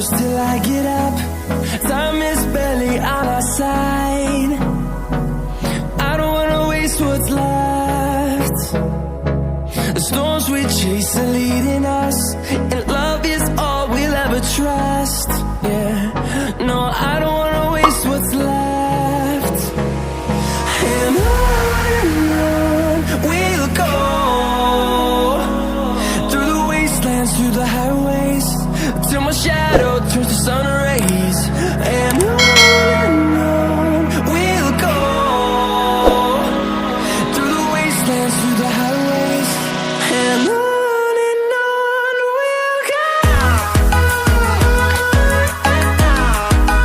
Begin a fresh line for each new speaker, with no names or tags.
close till I get up. Time is barely on our side. I don't wanna waste what's left. The storms we chase are leading us, and love is all we'll ever trust. Yeah, no, I don't wanna waste what's left. And on we'll go, through the wastelands, through the highways, till my shadow turns to sun rays. And on we'll go, through the wastelands, through